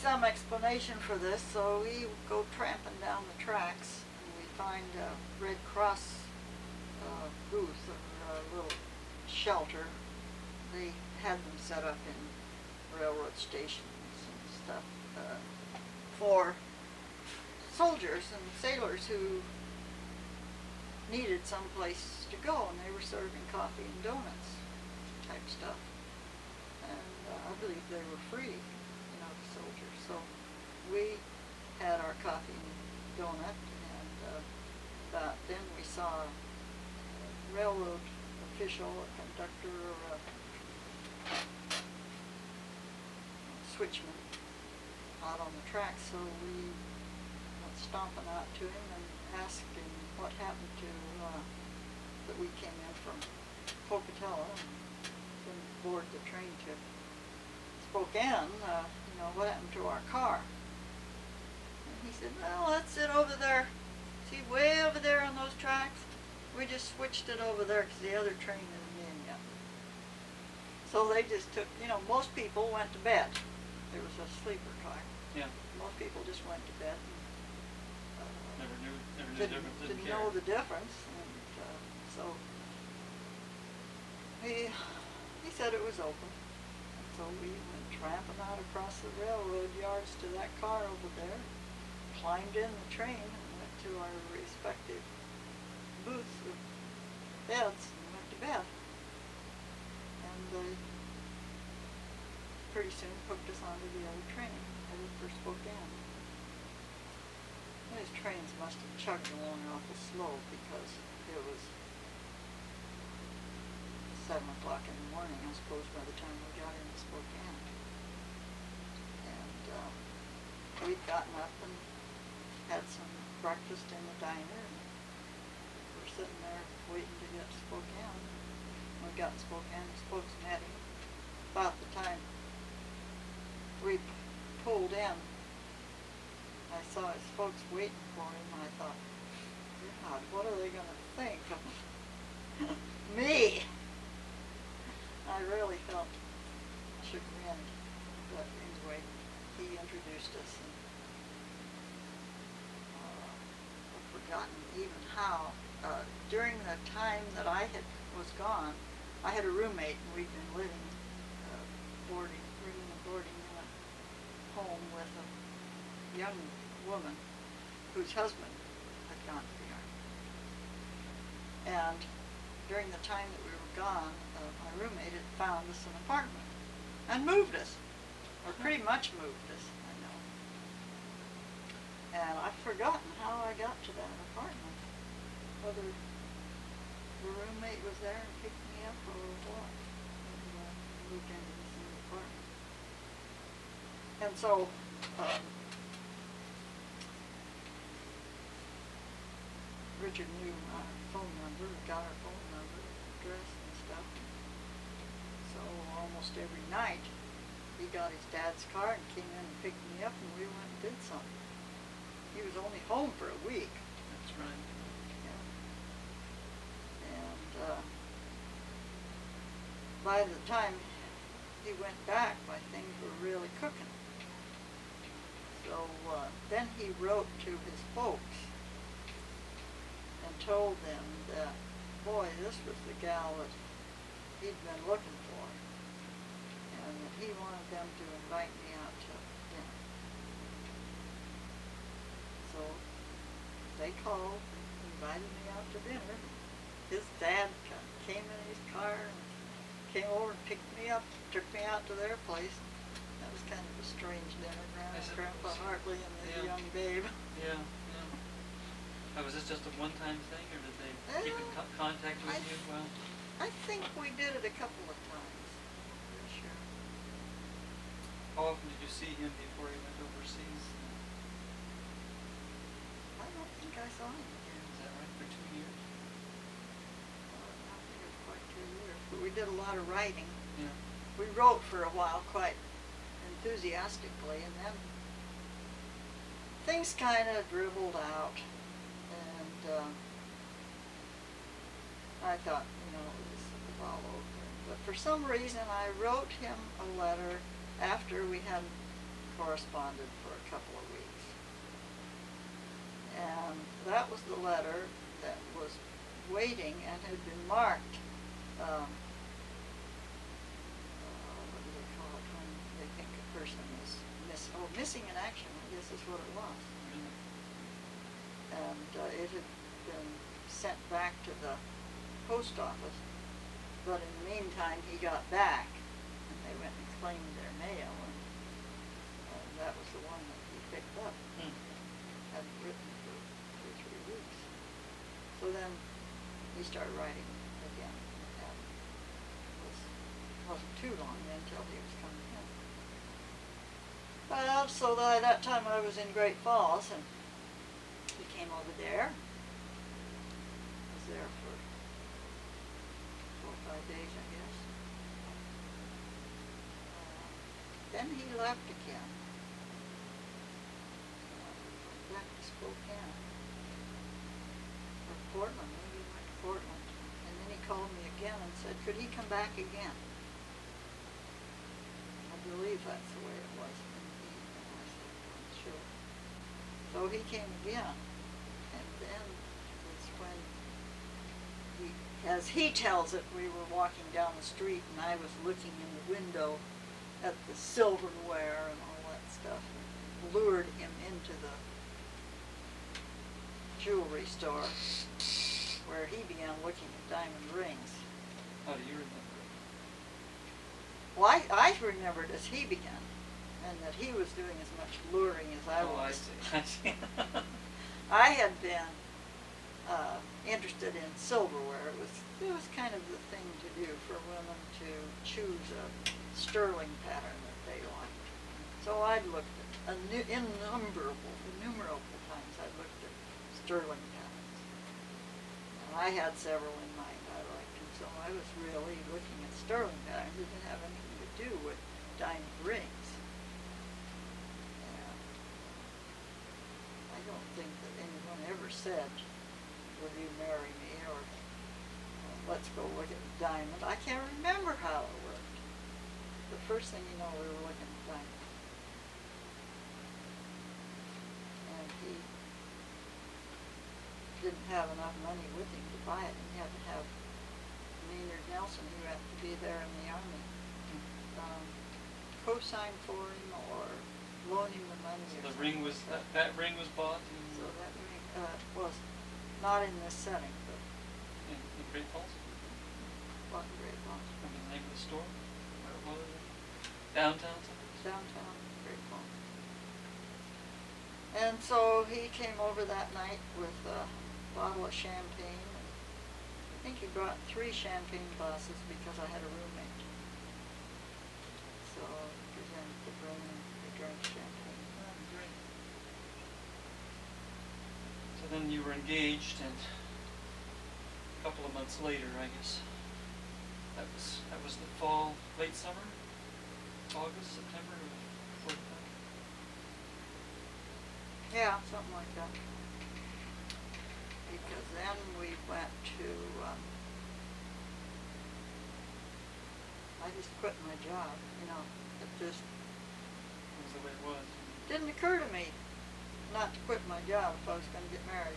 some explanation for this, so we go tramping down the tracks, and we find a Red Cross booth, or a little shelter. They had them set up in railroad stations and stuff for soldiers and sailors who needed some place to go, and they were serving coffee and donuts type stuff. And I believe they were free, you know, the soldiers. So we had our coffee and donut, and then we saw a railroad official, a conductor, or a switchman out on the track, so we went stomping out to him and asked him what happened to, that we came in from Pocatello and then board the train to Spokane, you know, what happened to our car? And he said, well, that's it over there. See, way over there on those tracks? We just switched it over there because the other train isn't in yet. So they just took, you know, most people went to bed. There was a sleeper car. Yeah. Most people just went to bed. And, never knew the difference. Didn't know the difference. And so he said it was open. So we went tramping out across the railroad yards to that car over there, climbed in the train, and went to our respective booths with beds and went to bed. And they pretty soon hooked us onto the other train, headed for Spokane. Those trains must have chugged along awful slow because it was 7 o'clock in the morning, I suppose, by the time we got into Spokane. And we'd gotten up and had some breakfast in the diner, and we're sitting there waiting to get to Spokane. When we got to Spokane, the spokes met him. About the time we pulled in, I saw his folks waiting for him, and I thought, God, what are they going to think of me? I really felt chagrined, but anyway, he introduced us, and I've forgotten even how. During the time that I was gone, I had a roommate, and we'd been living, boarding in a home with a young woman whose husband had gone to the Army. And during the time that we were gone, my roommate had found us an apartment and moved us, or pretty much moved us, I know. And I've forgotten how I got to that apartment, whether the roommate was there and picked me up or what. And moved into this new apartment. And so, Richard knew our phone number, got our phone number, address and stuff. So almost every night, he got his dad's car and came in and picked me up, and we went and did something. He was only home for a week. That's right. Yeah. And by the time he went back, my things were really cooking. So then he wrote to his folks and told them that, boy, this was the gal that he'd been looking for, and that he wanted them to invite me out to dinner. So they called, invited me out to dinner. His dad came in his car and came over and picked me up, took me out to their place. That was kind of a strange dinner, Grandpa Hartley and the young babe. Yeah, yeah. Was this just a one-time thing, or did they keep in contact with you? Well, I think we did it a couple of times. I'm not really sure. How often did you see him before he went overseas? I don't think I saw him again. Is that right? For 2 years? I think it was quite 2 years. But we did a lot of writing. Yeah. We wrote for a while quite enthusiastically, and then things kind of dribbled out, and I thought, you know, this was all over. But for some reason, I wrote him a letter after we had corresponded for a couple of weeks. And that was the letter that was waiting and had been marked, what do they call it when they think a person is missing in action, I guess is what it was. And it had been sent back to the post office, but in the meantime he got back, and they went and claimed their mail, and that was the one that he picked up. Hadn't written for 2 or 3 weeks. So then he started writing again, and it wasn't too long until he was coming in. Well, so by that time I was in Great Falls, and he came over there. Was there for 4 or 5 days, I guess. Then he left again. Back to Spokane. Or Portland, maybe he went to Portland. And then he called me again and said, could he come back again? I believe that's the way it was. And I said, well, sure. So he came again. And then is when as he tells it, we were walking down the street and I was looking in the window at the silverware and all that stuff, and lured him into the jewelry store where he began looking at diamond rings. How do you remember it? Well, I remembered as he began, and that he was doing as much luring as I was. I see. I see. I had been interested in silverware. It was kind of the thing to do for women to choose a sterling pattern that they liked. So I'd looked at innumerable times I looked at sterling patterns. And I had several in mind I liked, and so I was really looking at sterling patterns. It didn't have anything to do with diamond rings. And I don't think that anyone ever said, will you marry me, or let's go look at the diamond. I can't remember how it worked. The first thing you know, we were looking at diamond. And he didn't have enough money with him to buy it. He had to have Maynard Nelson, who had to be there in the army, co-sign for him or loan him the money. So or the ring was that ring was bought So that ring was not in this setting, but in Great Falls. bought in Great Falls. Remember the name of the store? Where it was? Downtown. Downtown Great Falls. And so he came over that night with a bottle of champagne. And I think he brought 3 champagne glasses because I had a roommate. So he presented the room and we drank champagne. Oh, great. So then you were engaged, and a couple of months later, I guess, that was the fall, late summer, August, September of 45. Yeah, something like that. Because then we went to, I just quit my job, it just That was the way it was. didn't occur to me not to quit my job if I was going to get married.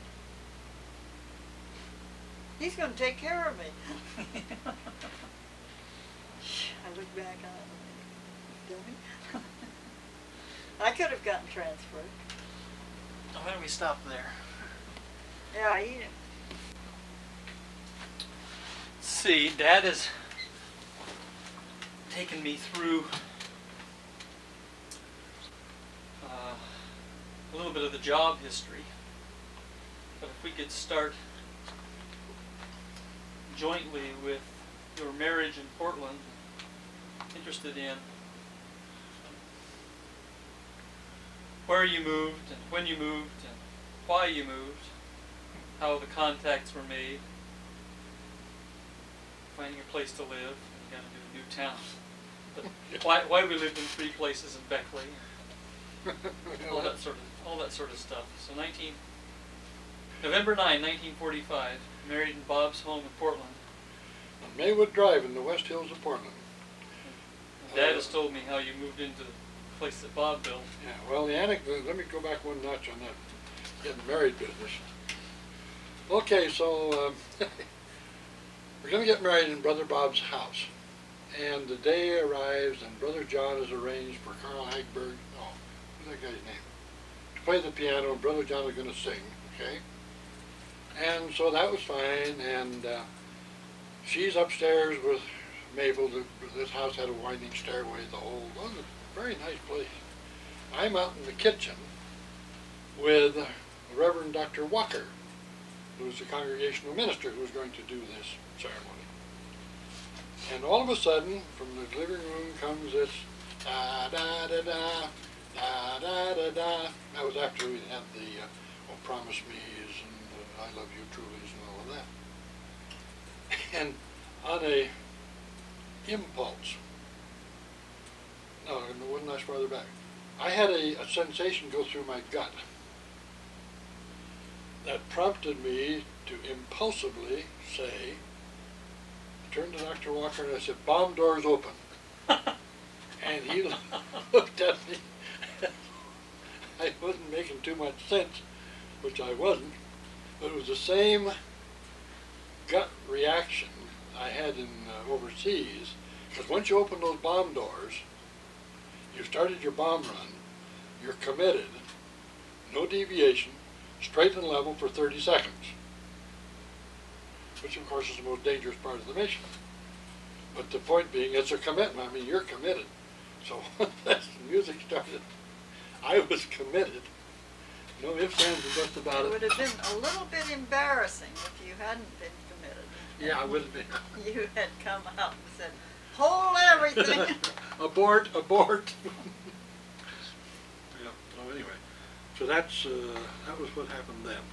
He's going to take care of me. I look back on it and think, dummy. I could have gotten transferred. Why don't we stop there? Yeah, he didn't. See, Dad has taken me through a little bit of the job history, but if we could start jointly with your marriage in Portland, interested in where you moved and when you moved and why you moved, how the contacts were made, finding a place to live. You got to do a new town. But why we lived in 3 places in Beckley, all that sort of stuff. So November 9, 1945, married in Bob's home in Portland. On Maywood Drive in the West Hills of Portland. Dad has told me how you moved into place that Bob built. Yeah, well, the anecdote, let me go back one notch on that getting married business. Okay, so we're going to get married in Brother Bob's house. And the day arrives and Brother John has arranged for Carl Hagberg, what's that guy's name? To play the piano, and Brother John is going to sing, okay? And so that was fine, and she's upstairs with Mabel. This house had a winding stairway, the whole, it was a very nice place. I'm out in the kitchen with Reverend Dr. Walker, who was the congregational minister who was going to do this ceremony. And all of a sudden, from the living room comes this da-da-da-da, da-da-da-da. That was after we had the oh, promise me's and I love you truly's and all of that. And on a impulse, no, one notch farther back, I had a sensation go through my gut that prompted me to impulsively say, turned to Dr. Walker and I said, "Bomb doors open." And he looked at me. I wasn't making too much sense, which I wasn't, but it was the same gut reaction I had in overseas, because once you open those bomb doors, you've started your bomb run, you're committed, no deviation, straight and level for 30 seconds. Which of course is the most dangerous part of the mission. But the point being, it's a commitment. I mean, you're committed. So when the music started, I was committed. No ifs, ands, and buts about it. It would have been a little bit embarrassing if you hadn't been committed. Yeah, I would have been. You had come out and said, "Hold everything." Abort, abort. Yeah, so anyway, so that's, that was what happened then.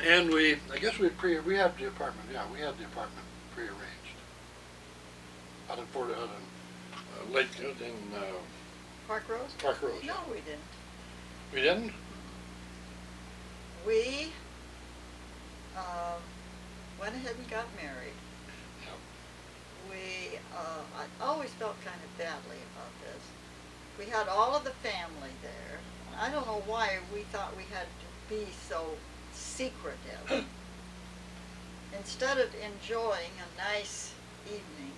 And I guess we had the apartment, yeah, we had the apartment prearranged. Out in Lake, in Park Rose? Park Rose. No, we didn't. We didn't? We went ahead and got married. Yeah. I always felt kind of badly about this. We had all of the family there. I don't know why we thought we had to be so secretive. Instead of enjoying a nice evening,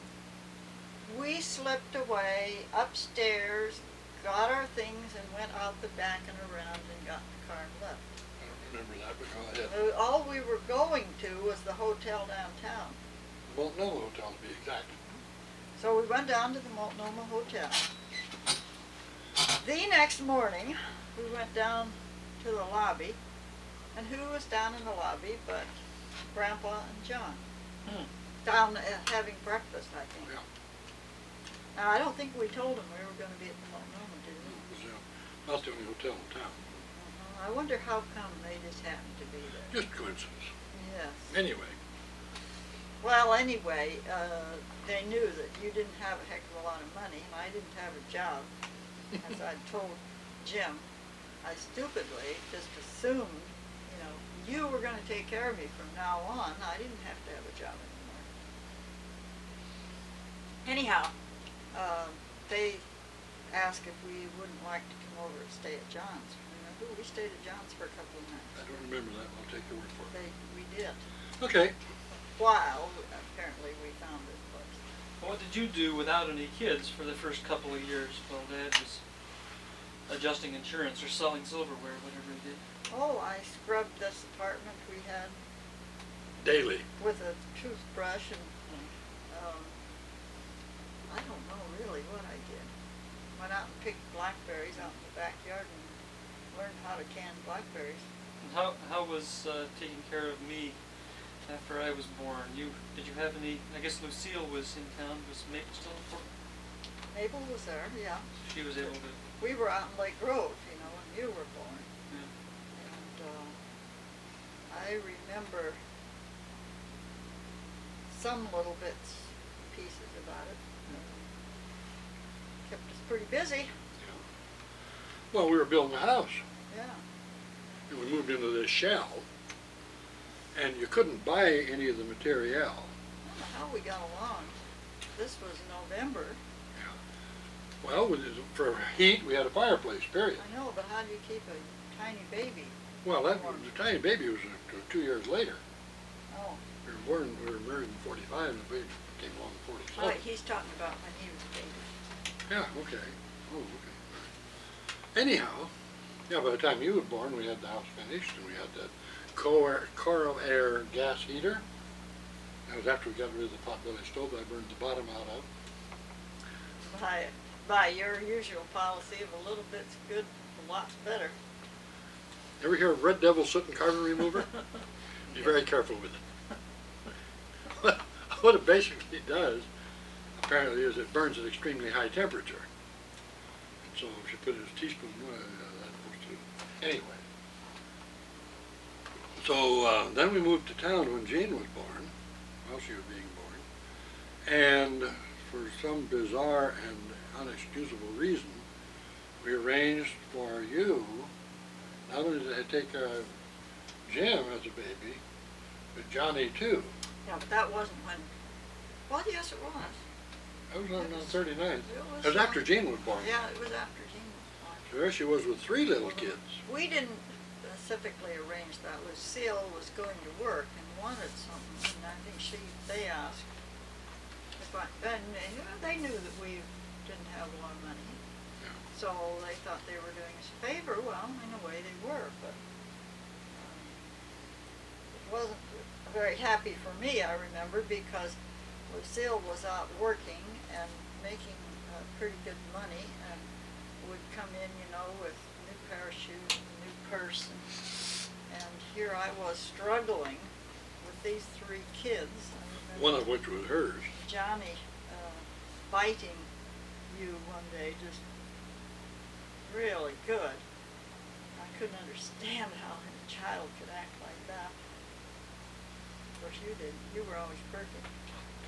we slipped away upstairs, got our things, and went out the back and around and got in the car and left. I don't remember that, but go ahead. All we were going to was the hotel downtown. The Multnomah Hotel, to be exact. So we went down to the Multnomah Hotel. The next morning, we went down to the lobby, and who was down in the lobby but Grandpa and John? Down having breakfast, I think. Yeah. Now, I don't think we told them we were going to be at the Multnomah, did we? It was not the only hotel in town. I wonder how come they just happened to be there. Just coincidence. Yes. Anyway. Well, anyway, they knew that you didn't have a heck of a lot of money, and I didn't have a job. As I told Jim, I stupidly just assumed, you were going to take care of me from now on. I didn't have to have a job anymore. Anyhow, they asked if we wouldn't like to come over and stay at John's. Remember, we stayed at John's for a couple of nights. I don't remember that. I'll take your word for it. We did. Okay. While, apparently, we found this place. What did you do without any kids for the first couple of years while Dad was adjusting insurance or selling silverware, whatever he did? Oh, I scrubbed this apartment we had Daily. with a toothbrush, and I don't know really what I did. Went out and picked blackberries out in the backyard and learned how to can blackberries. And how was taking care of me after I was born? Did you have any? I guess Lucille was in town. Was Mabel still important? Mabel was there, yeah. She was able to. We were out in Lake Grove, when you were born. Yeah. And I remember some little bits, pieces about it. Kept us pretty busy. Yeah. Well, we were building a house. Yeah. And we moved into this shell. And you couldn't buy any of the material. I don't know how we got along. This was November. Yeah. Well, for heat, we had a fireplace, period. I know, but how do you keep a tiny baby? Well, the tiny baby was 2 years later. Oh. We were married in 45, and the baby came along in 47. Oh, he's talking about when he was a baby. Yeah, okay. Oh, okay. Anyhow, yeah, by the time you were born, we had the house finished, and we had that Coral Air gas heater. That was after we got rid of the potbelly stove that I burned the bottom out of. By your usual policy of a little bit's good, a lot's better. Ever hear of Red Devil soot and carbon remover? Be very careful with it. What it basically does, apparently, is it burns at extremely high temperature. And so if you put it in a teaspoon, that's supposed to... Anyway. So then we moved to town when Jean was born, while she was being born. And for some bizarre and unexcusable reason, we arranged for you, not only to take Jim as a baby, but Johnny too. Yeah, but that wasn't when, well, yes, it was. That was on 39th. It It was after Jean was born. Yeah, it was after Jean was born. So there she was with 3 little kids. We didn't specifically arrange that. Lucille was going to work and wanted something, and I think they asked if and they knew that we didn't have a lot of money. Yeah. So they thought they were doing us a favor. Well, in a way they were, but it wasn't very happy for me, I remember, because Lucille was out working and making pretty good money and would come in, with a new pair of shoes and a new purse. And here I was struggling with these 3 kids. One of which was hers. Johnny biting you one day, just really good. I couldn't understand how a child could act like that. Of course you did. You were always perfect.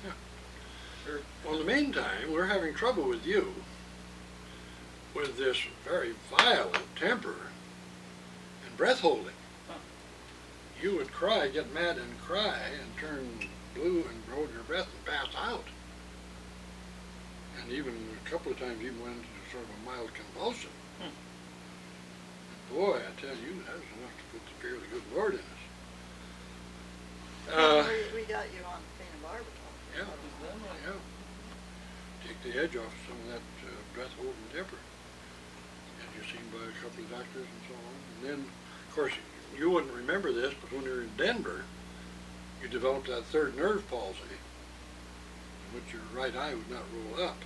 Yeah. Well, in the meantime, we're having trouble with you with this very violent temper and breath holding. Huh. You would cry, get mad and cry, and turn blue and hold your breath and pass out. And even a couple of times even went into sort of a mild convulsion. Hmm. And boy, I tell you, that was enough to put the fear of the good Lord in us. We got you on phenobarbital. Yeah, yeah. Take the edge off some of that breath-holding temper. And you're seen by a couple of doctors and so on. And then, of course, you wouldn't remember this, but when you were in Denver, you developed that 3rd nerve palsy, in which your right eye would not roll up.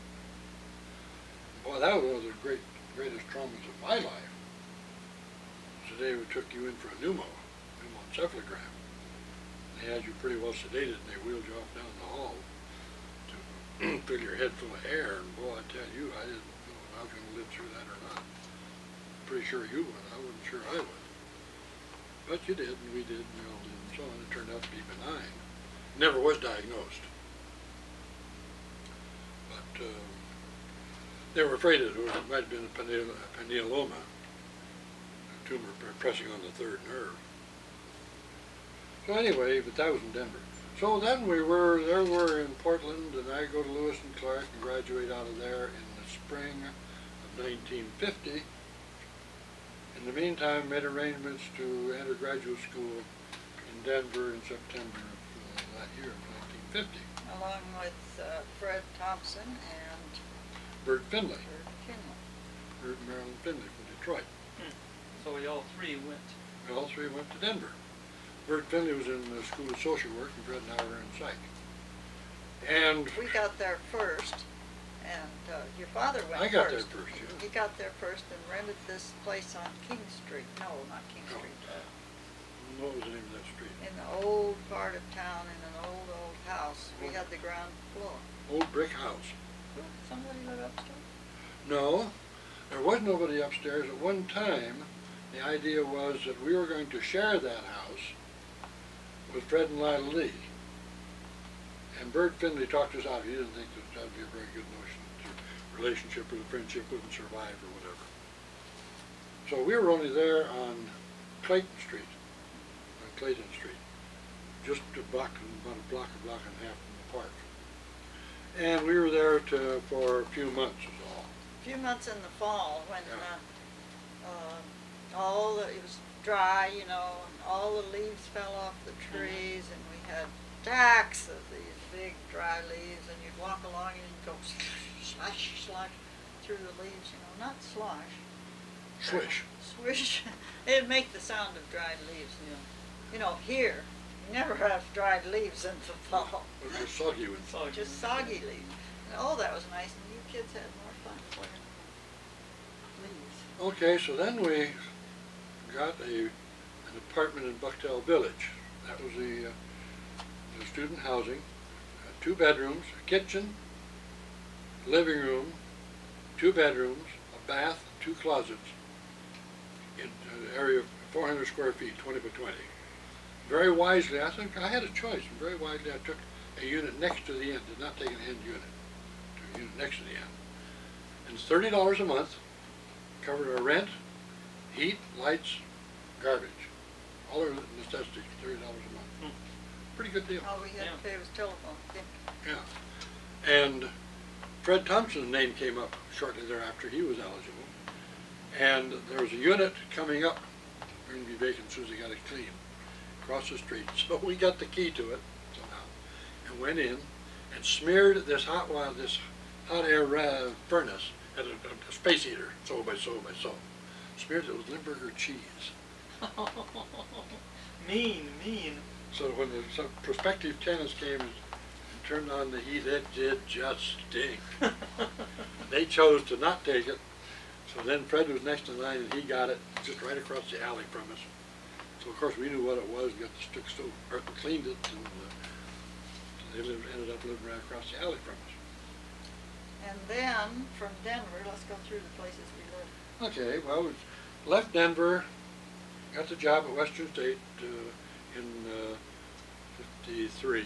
Boy, that was one of the greatest traumas of my life. Today we took you in for a pneumoencephalogram. They had you pretty well sedated, and they wheeled you off down the hall to fill your head full of air. And boy, I tell you, I didn't know if I was going to live through that or not. Pretty sure you would. I wasn't sure I would. But you did, and we did, and we all did, and so on. It turned out to be benign. Never was diagnosed. But they were afraid it might have been a peniloma, a tumor pressing on the 3rd nerve. So anyway, but that was in Denver. So then we were in Portland, and I go to Lewis and Clark and graduate out of there in the spring of 1950. In the meantime, made arrangements to enter graduate school in Denver in September of that year of 1950. Along with Fred Thompson and Bert Finley. Bert Finley. Bert and Marilyn Finley from Detroit. So we all 3 went. We all 3 went to Denver. Bert Finley was in the School of Social Work, and Fred and I were in Psych. And We got there first, and your father went first. I got there first, yeah. He got there first and rented this place on King Street. No, not King No. Street. What was the name of that street? In the old part of town, in an old house. We had the ground floor. Old brick house. Somebody lived upstairs? No, there was nobody upstairs. At one time, the idea was that we were going to share that house with Fred and Lila Lee. And Bert Finley talked us out. He didn't think that would be a very good notion. The relationship or the friendship wouldn't survive or whatever. So we were only there on Clayton Street, just about a block and a half from the park. And we were there for a few months is all. few months in the fall when Yeah. it was dry, you know, and all the leaves fell off the trees, and we had stacks of these big dry leaves, and you'd walk along and you'd go slosh, slosh through the leaves, you know, not slosh. Swish. Swish. It'd make the sound of dried leaves, you know. You know, here, you never have dried leaves in the fall. It was just soggy with. Soggy. Just soggy leaves. And, oh, that was nice, and you kids had more fun playing with leaves. Okay, so then we got an apartment in Bucktail Village. That was the student housing. 2 bedrooms, a kitchen, living room, 2 bedrooms, a bath, 2 closets, in an area of 400 square feet, 20 by 20. Very wisely, I think I had a choice, and very wisely I took a unit next to the inn, did not take an end unit, took a unit next to the inn. And it's $30 a month, covered our rent, heat, lights, garbage. All our necessities, $30 a month. Pretty good deal. All we had to pay was telephone. Yeah. And Fred Thompson's name came up shortly thereafter. He was eligible. And there was a unit coming up, going to be vacant as soon as they got it clean, across the street. So we got the key to it somehow and went in and smeared this hot air furnace at a space heater, so by so by so. Smeared it with Limburger cheese. Mean. So when some prospective tenants came and turned on the heat, it did just stink. They chose to not take it. So then Fred was next in line and he got it just right across the alley from us. So of course we knew what it was, got the stick so cleaned it, and so they ended up living right across the alley from us. And then, from Denver, let's go through the places we lived. Okay, well, we left Denver, got the job at Western State in '53,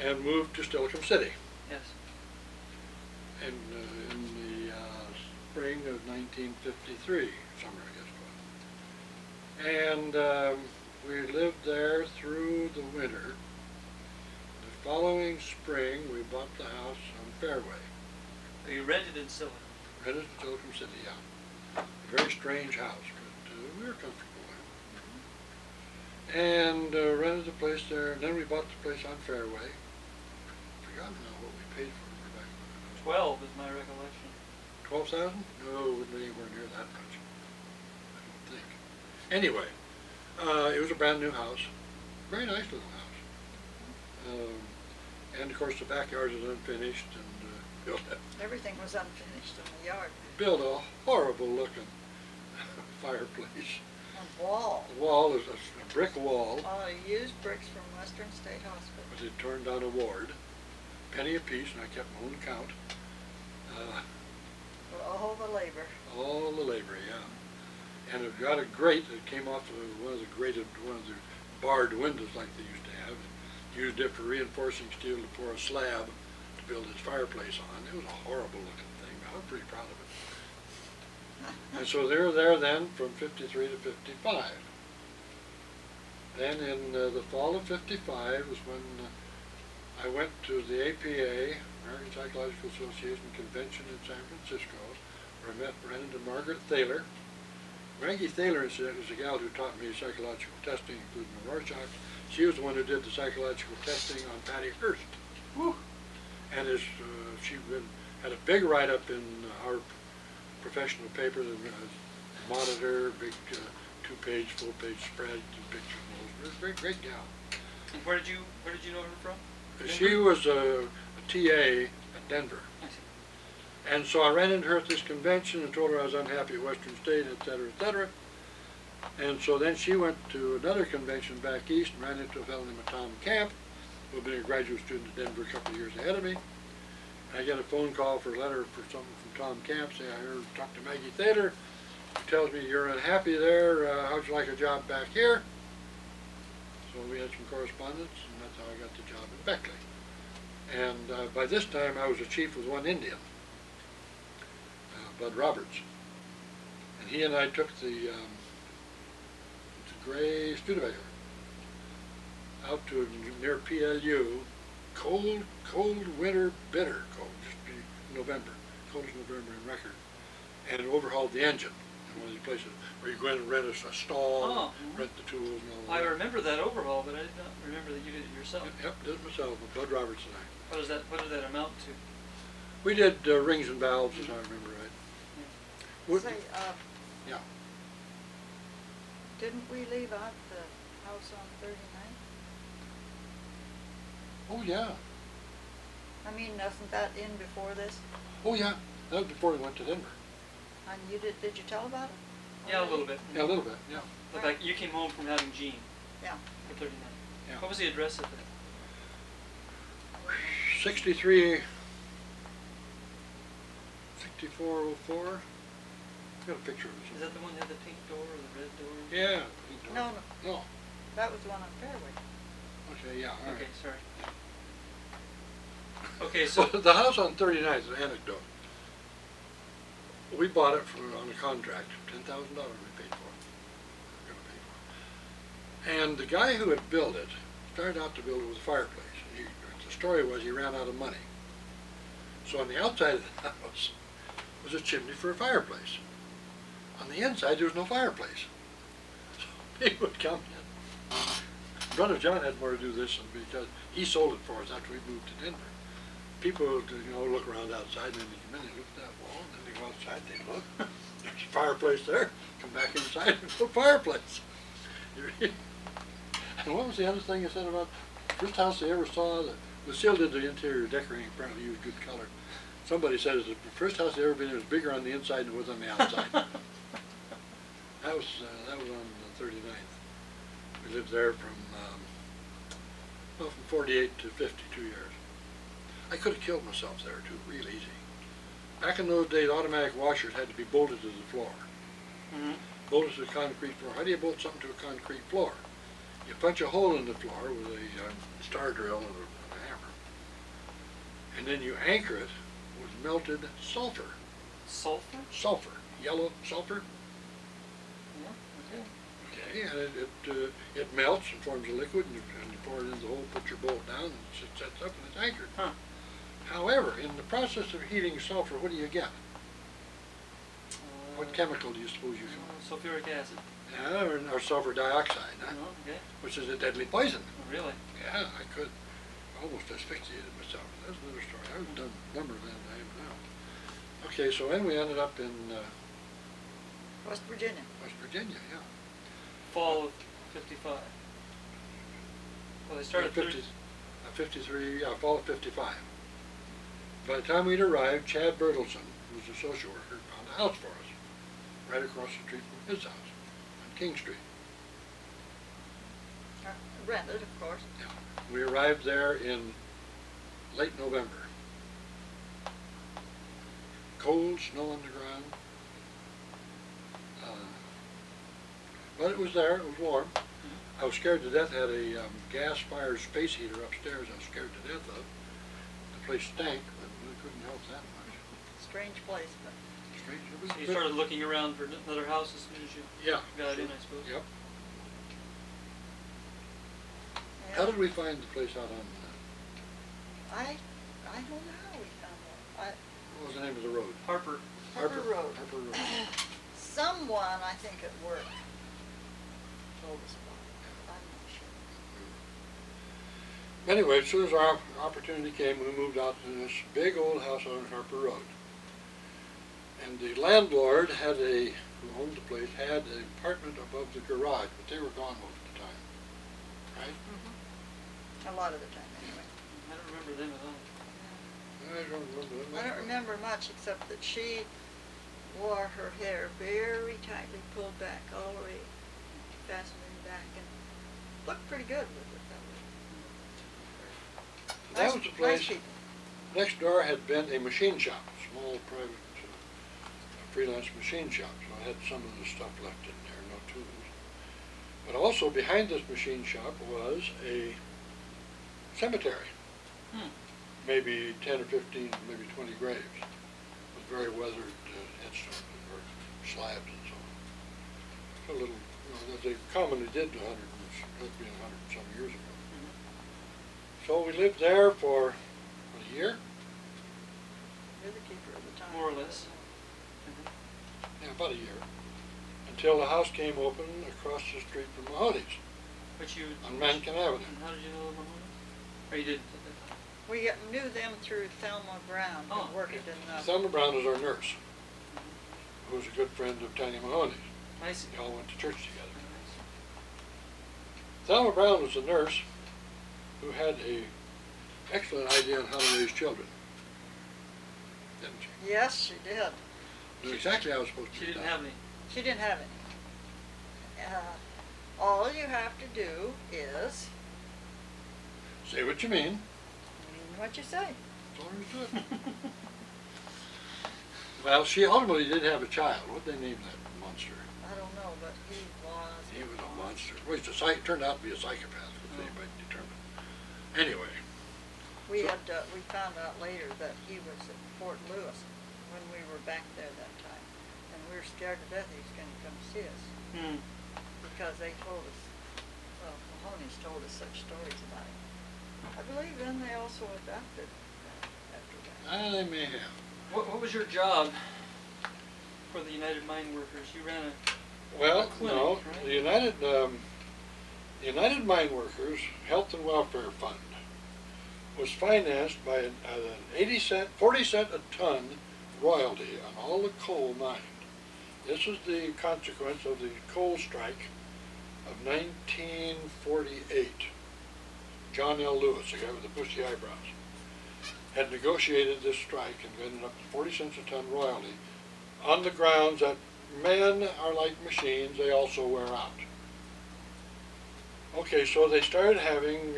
and moved to Stillicum City. Yes. And in the spring of 1953, summer I guess it was. And we lived there through the winter. The following spring, we bought the house on Fairway. You rented in Silicon. Rented in Stillicum City, yeah. A very strange house, but we were comfortable there. And rented the place there, and then we bought the place on Fairway. Forgotten now what we paid for it back then. 12 is my recollection. 12,000? No, it wouldn't be anywhere near that much, I don't think. Anyway, it was a brand new house, very nice little house. And of course the backyard is unfinished, and Everything was unfinished in the yard. built a horrible looking fireplace. And wall. The wall is a brick wall, Used bricks from Western State Hospital. but it turned down a ward, penny apiece, and I kept my own count. For all the labor. All the labor, yeah. And it got a grate that came off of one of the barred windows like they used to have. Used it for reinforcing steel to pour a slab to build his fireplace on. It was a horrible looking thing, but I was pretty proud of it. And so they were there then from 53 to 55. Then in the fall of 55 was when I went to the APA, American Psychological Association convention in San Francisco, where I ran into Margaret Thaler. Maggie Thaler, incidentally, was the gal who taught me psychological testing, including the Rorschach. She was the one who did the psychological testing on Patty Hearst. Whew. And she had a big write-up in our professional paper, the Monitor, big 2-page, full-page spread, and pictures of those. Great, great gal. And where did you know her from? She was a TA at Denver. I see. And so I ran into her at this convention and told her I was unhappy at Western State, et cetera, et cetera. And so then she went to another convention back east and ran into a fellow named Tom Camp, who had been a graduate student at Denver a couple of years ahead of me. And I get a phone call for a letter for something from Tom Camp saying, I heard talk to Maggie Thaler. She tells me you're unhappy there. How'd you like a job back here? So we had some correspondence, and that's how I got the job in Beckley. And by this time, I was a chief with one Indian, Bud Roberts. And he and I took the gray Studebaker out to near PLU, cold winter, bitter cold, just November, Coldest November in record, and overhauled the engine in one of these places where you go in and rent a stall, Oh, rent the tools and all I that. remember that overhaul, but I did not remember that you did it yourself. Yep, did it myself with Bud Roberts and I. What did that amount to? We did rings and valves, as I remember right. What- Say, yeah. didn't we leave out the house on 39th? Oh yeah. I mean, wasn't that in before this? Oh yeah. That was before we went to Denver. And did you tell about it? Yeah, a little bit. Yeah, a little bit. Yeah. In fact, you came home from having Jean Yeah. for 39. Yeah. What was the address of that? 63, 6404. I got a picture of it. Is that the one that had the pink door or the red door? Yeah. No, no, No. that was the one on Fairway. Okay, yeah, all right. Okay, sorry. Okay, so The house on 39th is an anecdote. We bought it on a contract, $10,000 we paid for it. We're gonna pay for it. And the guy who had built it started out to build it with a fireplace. The story was he ran out of money. So on the outside of the house was a chimney for a fireplace. On the inside there was no fireplace. So he would come in. Brother John had more to do this because he sold it for us after we moved to Denver. People would, look around outside, and then they come in, they look at that wall, and then they go outside, they look, there's a fireplace there, come back inside, there's no fireplace. And what was the other thing you said about the first house they ever saw? That Lucille did the interior decorating, apparently used good color. Somebody said it was the first house they ever been in was bigger on the inside than it was on the outside. That was on the 39th. We lived there from 48 to 52 years. I could have killed myself there too, real easy. Back in those days, automatic washers had to be bolted to the floor. Mhm. Bolted to the concrete floor. How do you bolt something to a concrete floor? You punch a hole in the floor with a star drill and a hammer. And then you anchor it with melted sulfur. sulfur? Sulfur. Yellow sulfur. Yeah, okay. Okay, and it melts and forms a liquid, and you pour it in the hole, put your bolt down, and it sets up and it's anchored. Huh. However, in the process of heating sulfur, what do you get? What chemical do you suppose you get? Sulfuric acid. Or sulfur dioxide, huh? Oh, okay. Which is a deadly poison. Oh, really? Yeah, I could almost asphyxiated myself. That's another story. I've done a number of them I am now. Okay, so then we ended up in West Virginia. West Virginia, yeah. Fall of 55. Well, they started 53, yeah, fall of 55. By the time we'd arrived, Chad Bertelson, who was a social worker, found a house for us, right across the street from his house, on King Street. Rented, of course. Yeah. We arrived there in late November. Cold, snow on the ground. But it was there, it was warm. I was scared to death. Had a gas-fired space heater upstairs I was scared to death of. The place stank, but we couldn't help that much. Strange place, but Strange. It was So you good. started looking around for another house as soon as you Yeah. got in, I suppose? Yep. yeah. How did we find the place out on, I don't know how we found that. what was the name of the road? Harper. Harper Road. Harper Road. Someone, I think at work, told us about it. I'm not sure. Anyway, as soon as our opportunity came, we moved out to this big old house on Harper Road. And the landlord who owned the place, had an apartment above the garage, but they were gone most of the time. Right? A lot of the time, anyway. I don't remember them at all. I don't remember that. I don't remember much except that she wore her hair very tightly pulled back all the way, fastened in the back, and looked pretty good with it that way. That was the place. Nice people. Next door had been a machine shop, a small private freelance machine shop, so I had some of the stuff left in there, no tools. But also behind this machine shop was a cemetery. Maybe 10 or 15, maybe 20 graves, with very weathered headstones or slabs and so on. So a little, as they commonly did 100 and some years ago. So we lived there for a year. You're the keeper of the time. more or less. Yeah, about a year. Until the house came open across the street from Mahoney's But you. on Mankin Avenue. And how did you know the Mahoney? Or you didn't at that time? We knew them through Thelma Brown, who Oh. worked in Thelma Brown was our nurse, who was a good friend of Tanya Mahoney's. I see. They all went to church together. Thelma Brown was a nurse who had a excellent idea on how to raise children, didn't she? Yes, she did. Knew exactly how it was supposed to She be didn't done. have any. She didn't have any. All you have to do is Say what you mean. mean what you say. That's all there is to it. Well, she ultimately did have a child. What did they name that monster? I don't know, but he was. He was a monster. Well, turned out to be a psychopath, which anybody determined. Anyway, We found out later that he was at Fort Lewis when we were back there that time, and we were scared to death he was going to come see us because they told us, well, Mahoney's told us such stories about him. I believe then they also adopted after that. they may have. What was your job for the United Mine Workers? You ran a Well, clinic, no, right? the United Mine Workers Health and Welfare Fund was financed by an 40 cent a ton royalty on all the coal mined. This was the consequence of the coal strike of 1948. John L. Lewis, the guy with the bushy eyebrows, had negotiated this strike and ended up with 40 cents a ton royalty on the grounds that men are like machines, they also wear out. Okay, so they started having,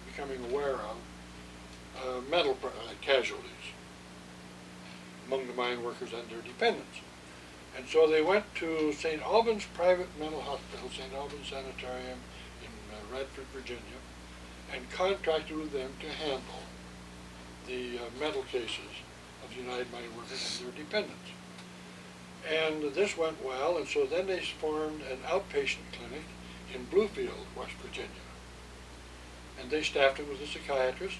becoming aware of mental casualties among the mine workers and their dependents. And so they went to St. Albans Private Mental Hospital, St. Albans Sanitarium in Radford, Virginia, and contracted with them to handle the mental cases of the United Mine Workers and their dependents. And this went well, and so then they formed an outpatient clinic in Bluefield, West Virginia. And they staffed it with a psychiatrist,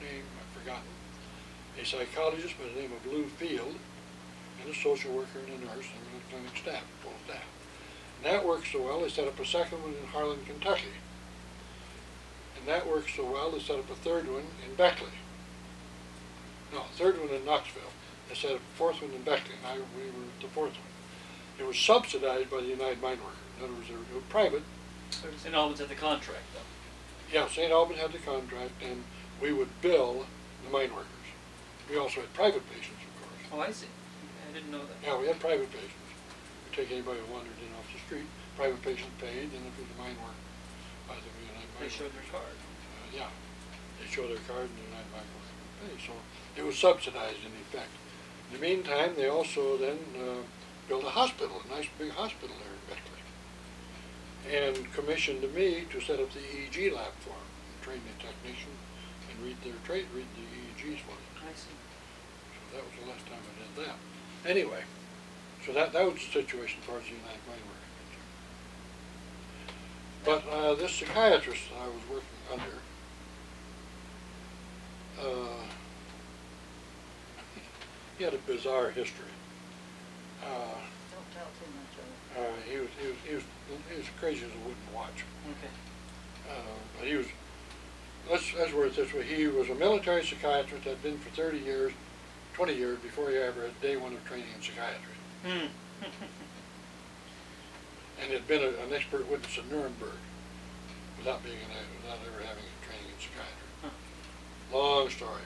name I've forgotten, a psychologist by the name of Lou Field, and a social worker and a nurse, and the clinic staff, full staff. And that worked so well, they set up a second one in Harlan, Kentucky. And that worked so well, they set up a third one in Beckley. No, third one in Knoxville. They set up a fourth one in Beckley, and we were at the fourth one. It was subsidized by the United Mine Workers. In other words, they were private. So St. Albans had the contract, though. Yeah, St. Albans had the contract, and we would bill the mine workers. We also had private patients, of course. Oh, I see. Okay, I didn't know that. Yeah, we had private patients. We take anybody who wandered in off the street. Private patient paid, and if it was a mine worker, by the United Mine They showed their Workers. card. Yeah, they show their card, and the United Mine Workers would pay. So it was subsidized in effect. In the meantime, they also then built a hospital, a nice big hospital there in Beckley, and commissioned me to set up the EEG lab for them, and train the technician, and read the EEGs for them. I see. So that was the last time I did that. Anyway, so that was the situation as far as the United Mine Workers. But this psychiatrist I was working under, he had a bizarre history. Don't tell too much of it. He was crazy as a wooden watch. Okay. But he was, let's word it this way, he was a military psychiatrist, had been for 30 years, 20 years before he ever had day one of training in psychiatry. And had been an expert witness at Nuremberg without ever having a training in psychiatry. Long story.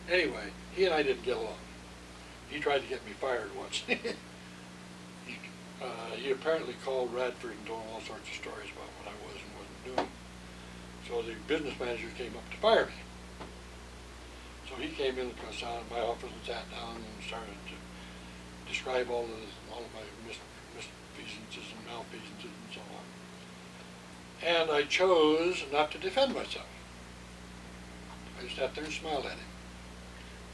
Anyway, he and I didn't get along. He tried to get me fired once. He apparently called Radford and told him all sorts of stories about what I was and wasn't doing. So the business manager came up to fire me. So he came in my office and sat down and started to describe all of my misfeasances and malfeasances and so on. And I chose not to defend myself. I just sat there and smiled at him.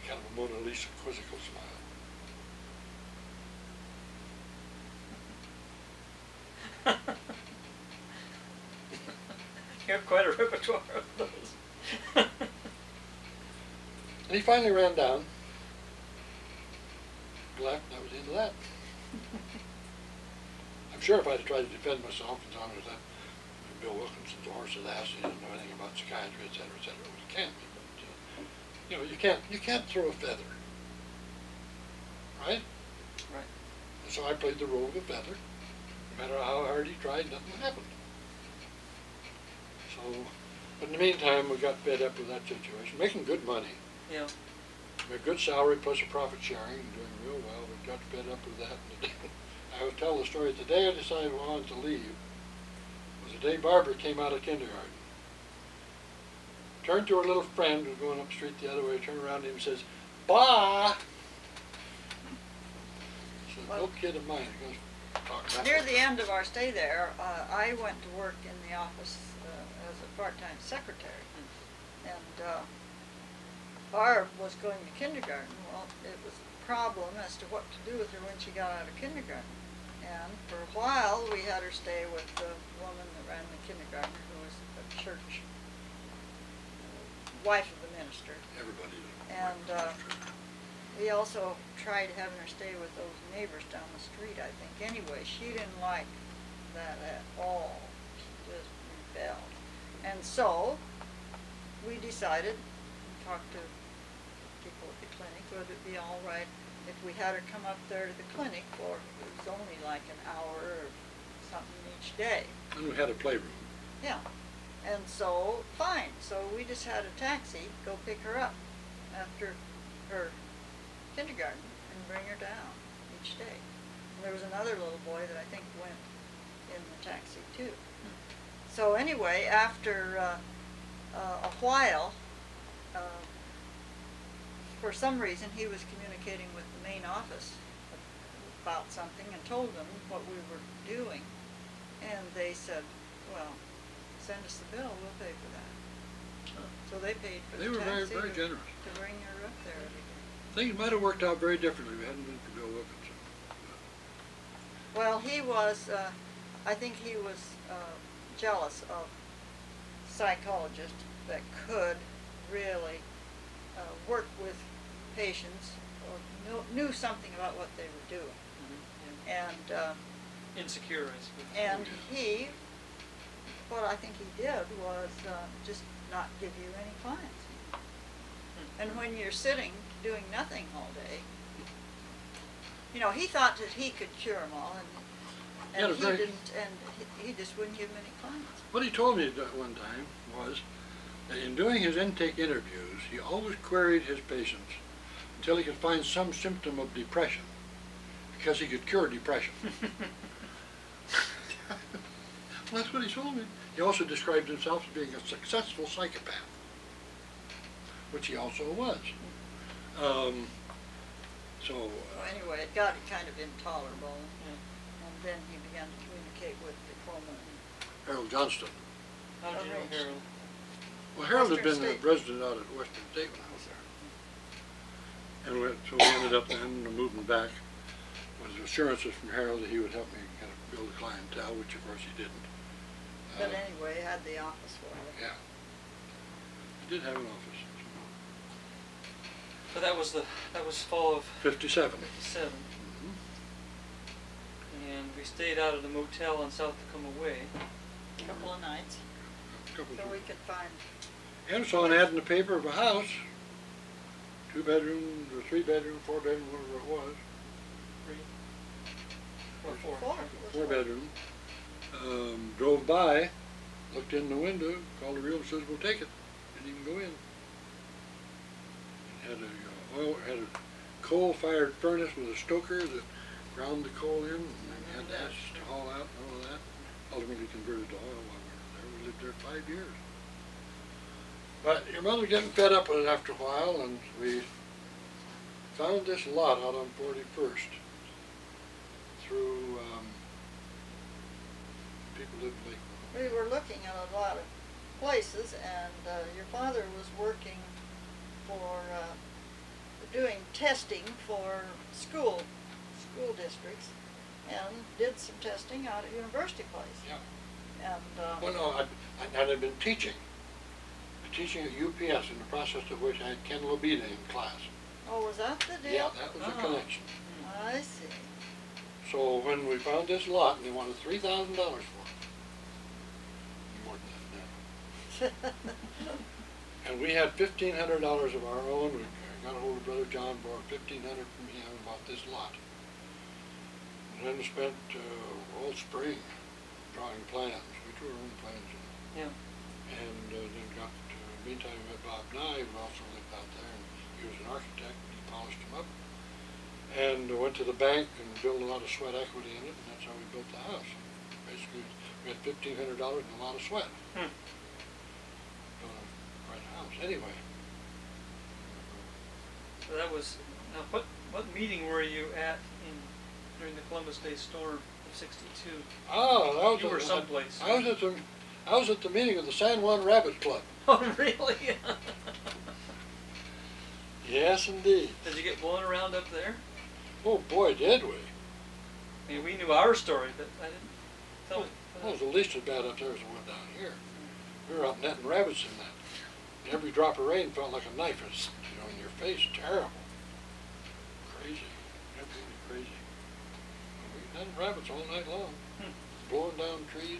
Kind of a Mona Lisa quizzical smile. You have quite a repertoire of those. And he finally ran down, left, and that was the end of that. I'm sure if I'd tried to defend myself and tell him that Bill Wilkinson's a horse's ass, he doesn't know anything about psychiatry, et cetera, well, you can't be, but, you know, you can't throw a feather, right? Right. And so I played the role of a feather. No matter how hard he tried, nothing happened. So, but in the meantime, we got fed up with that situation, making good money. Yeah. A good salary plus a profit sharing, and doing real well. We got fed up with that. And the day, I will tell the story. The day I decided I wanted to leave was the day Barbara came out of kindergarten. Turned to her little friend who was going up the street the other way, turned around to him and says, "Bah!" She said, "No kid of mine is going to talk that Near way." the end of our stay there, I went to work in the office as a part-time secretary. And Barb was going to kindergarten. Well, it was a problem as to what to do with her when she got out of kindergarten. And for a while, we had her stay with the woman that ran the kindergarten, who was a church wife of the minister. Everybody did. And we also tried having her stay with those neighbors down the street, I think. Anyway, she didn't like that at all. She just rebelled. And so, we decided, talked to people at the clinic, would it be all right if we had her come up there to the clinic for, it was only like an hour or something each day. And we had a playroom. Yeah. And so, fine. So we just had a taxi go pick her up after her kindergarten and bring her down each day. And there was another little boy that I think went in the taxi too. So anyway, after a while, for some reason he was communicating with the main office about something and told them what we were doing. And they said, well, send us the bill, we'll pay for that. So they paid for They the were very, taxi very generous. to bring her up there every day. Things might have worked out very differently if it hadn't been for Bill Wilkinson. Well, he was, I think he was jealous of psychologists that could really work with patients or knew something about what they were doing. Mm-hmm. And Insecure, I suppose. and he, what I think he did was just not give you any clients. And when you're sitting doing nothing all day, you know, he thought that he could cure them all, and Yeah, he very- didn't, and he just wouldn't give them any clients. What he told me that one time was that in doing his intake interviews, he always queried his patients until he could find some symptom of depression, because he could cure depression. Well, that's what he told me. He also described himself as being a successful psychopath, which he also was. Well, anyway, it got kind of intolerable, Yeah. and then he began to communicate with Tacoma and Harold Johnston. How did you know Arranged. Harold? Well, Harold had Western been the State. president out at Western State when I was there. And so we ended up then moving back with assurances from Harold that he would help me kind of build a clientele, which of course he didn't. but anyway, had the office for her. Yeah. He did have an office. But that was fall of 57. '57, Mhm. and we stayed out at a motel on South Tacoma Way. A couple of nights, Couple so of- we could find, And saw an ad in the paper of a house, 2 bedroom, or 3 bedroom, 4 bedroom, whatever it was, 3 or 4. four. 4 bedroom. Drove by, looked in the window, called the realtor, says, "We'll take it." Didn't even go in. Had a coal-fired furnace with a stoker that ground the coal in, and had the ash to haul out and all of that. Ultimately converted to oil while we were there. We lived there 5 years. But your mother getting fed up with it after a while, and we found this lot out on 41st through people lived in Lake. We were looking at a lot of places, and your father was working for, doing testing for school districts, and did some testing out at University Place. Yeah. And, Well, no, I had been teaching teaching at UPS, in the process of which I had Ken Lobita in class. Oh, was that the deal? Yeah, that was a Oh. connection. I see. So when we found this lot, and they wanted $3,000 for it. More than that now. And we had $1,500 of our own. We got a hold of Brother John, borrowed $1,500 from him, and bought this lot. And then spent all spring drawing plans. We drew our own plans. Yeah. And then got, meantime, we met Bob Nye, who also lived out there, and he was an architect, and he polished them up. And went to the bank and built a lot of sweat equity in it, and that's how we built the house. Basically, we had $1,500 and a lot of sweat. Hmm. Quite a house. Anyway. So that was, now what meeting were you at during the Columbus Day storm of '62? Oh, that was You were someplace. I was at the meeting of the San Juan Rabbit Club. Oh, really? Yes, indeed. Did you get blown around up there? Oh boy, did we! I mean, we knew our story, but I didn't tell it. Well, it was at least as bad up there as it was down here. We were out netting rabbits in that. And every drop of rain felt like a knife, in your face. Terrible. Crazy. Absolutely crazy. We netted rabbits all night long. Blowing down trees.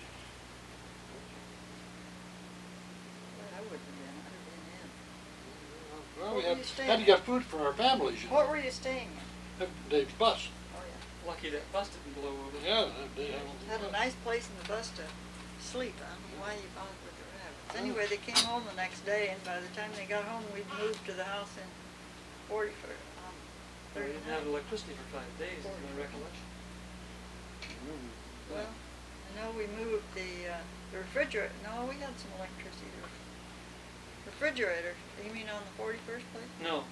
I wouldn't have been. I'd have been in. Well, Where we were had you to staying? get food for our families. What were you staying in? Dave's bus. Oh, yeah. Lucky that bus didn't blow over. Yeah, they Had a nice place in the bus to sleep. I don't know why you bothered with the rabbits. Anyway, they came home the next day, and by the time they got home, we'd moved to the house in 41st. We didn't have electricity for 5 days, is my recollection. Well, I know we moved the refrigerator. No, we had some electricity. Refrigerator. You mean on the 41st place? No.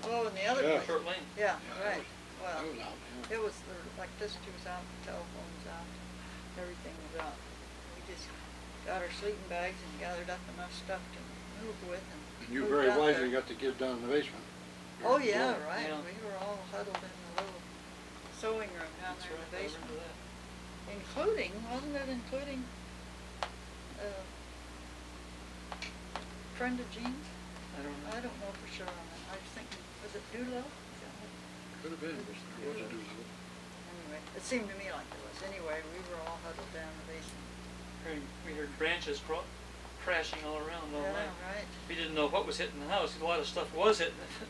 Oh, and the other Yeah. place. Short Lane. Yeah, Yeah, right. Well, I was out there. it was the electricity was out, the telephones out, everything was out. We just got our sleeping bags and gathered up enough stuff to move with and And you moved very out wisely there. got the kids down in the basement. Oh, yeah, Well, right. Yeah. We were all huddled in the little sewing room down That's there in right, the I basement. remember that. Wasn't it including, friend of Jean's? I don't know. I don't know for sure on that. I was thinking, was it Doolittle? Is that what- Could have been. There was a Doolittle. Anyway, it seemed to me like it was. Anyway, we were all huddled down in the basement. We heard branches crashing all around all Yeah, night. right. We didn't know what was hitting the house. A lot of stuff was hitting it.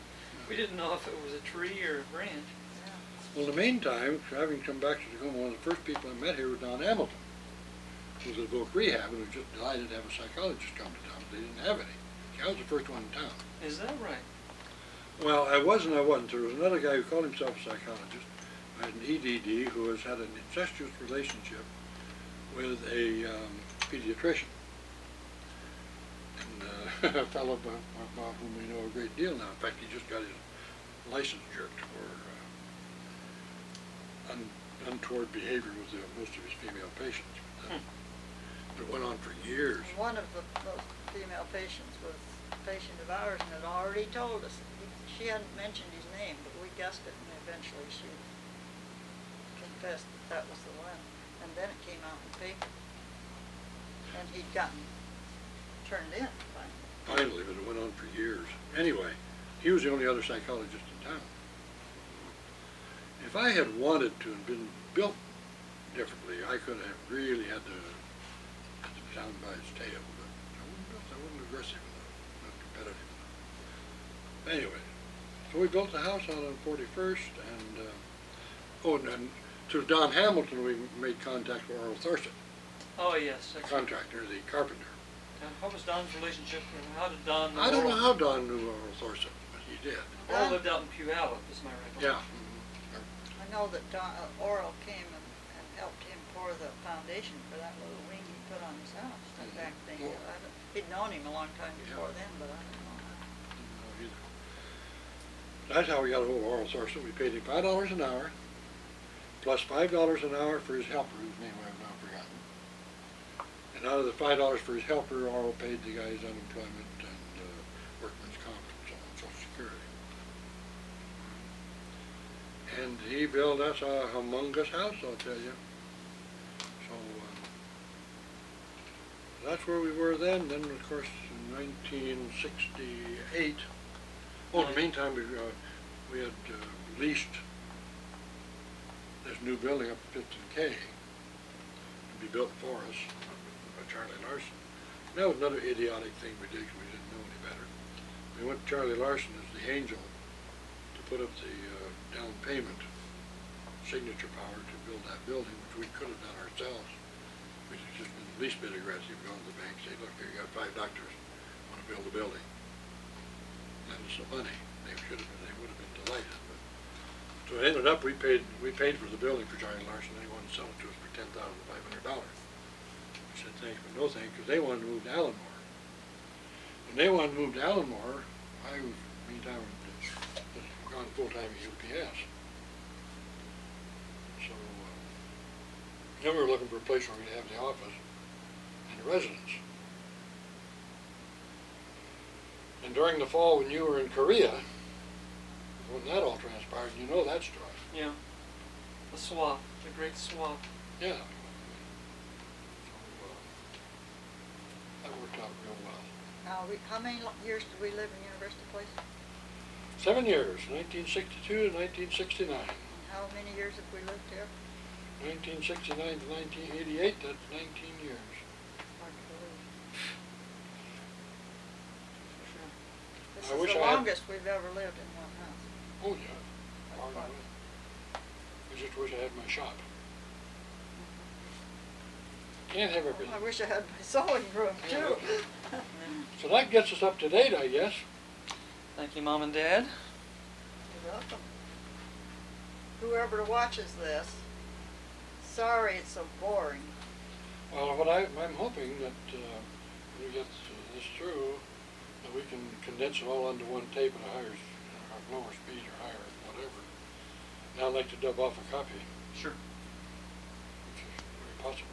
We didn't know if it was a tree or a branch. Yeah. Well, in the meantime, having come back to Tacoma, one of the first people I met here was Don Hamilton, who was at Voc Rehab and was just delighted to have a psychologist come to town. They didn't have any. I was the first one in town. Is that right? Well, I was and I wasn't. There was another guy who called himself a psychologist. I had an EDD who has had an incestuous relationship with a pediatrician. And a fellow about whom we know a great deal now. In fact, he just got his license jerked for untoward behavior with most of his female patients. It went on for years. And one of those female patients was a patient of ours and had already told us. She hadn't mentioned his name, but we guessed it, and eventually she confessed that was the one. And then it came out in the paper. And he'd gotten turned in finally. Finally, but it went on for years. Anyway, he was the only other psychologist in town. If I had wanted to and been built differently, I could have really had the town by its tail, but I wasn't aggressive enough, not competitive enough. Anyway, so we built the house out on 41st, and then to Don Hamilton we made contact with Earl Thorson, Oh, yes. the contractor, the carpenter. What was Don's relationship? How did Don know? I don't know how Don knew Earl Thorson, but he did. Earl lived out in Puyallup, is my recollection. Yeah. I know that Oral came and helped him pour the foundation for that little wing he put on his house, that back thing. He'd known him a long time before then, but I don't know how. Didn't know either. That's how we got a hold of Oral Thorson. We paid him $5 an hour, plus $5 an hour for his helper, whose name I have now forgotten. And out of the $5 for his helper, Oral paid the guy's unemployment and workman's comp and so on, Social Security. And he built us a humongous house, I'll tell you. So that's where we were then. Then, of course, in 1968, in the meantime, we had leased this new building up at 15K to be built for us by Charlie Larson. And that was another idiotic thing we did because we didn't know any better. We went to Charlie Larson as the angel to put up the down payment signature power to build that building, which we could have done ourselves. We should just been the least bit aggressive, go to the bank, say, look, here, you got 5 doctors, want to build a building. Lend us some money. They would have been delighted. But, so it ended up, we paid for the building for Charlie Larson, and he wanted to sell it to us for $10,500. We said thanks, but no thanks, because they wanted to move to Allenmore. When they wanted to move to Allenmore, I, meantime, had gone full-time at UPS. So, then we were looking for a place where we'd have the office and the residence. And during the fall when you were in Korea, when that all transpired, you know that story. Yeah. The swap, the great swap. Yeah. So, that worked out real well. Now, how many years did we live in University Place? 7 years, 1962 to 1969. And how many years have we lived here? 1969 to 1988, that's 19 years. Hard to believe. This I is wish the I had- longest we've ever lived in one house. Oh, yeah. Far That's away. I just wish I had my shop. Can't have everything. I wish I had my sewing room too. So that gets us up to date, I guess. Thank you, Mom and Dad. You're welcome. Whoever watches this, sorry it's so boring. Well, what I'm hoping that when we get this through, that we can condense it all onto one tape at a higher, lower speed or higher, whatever. Now I'd like to dub off a copy, Sure. which is very possible.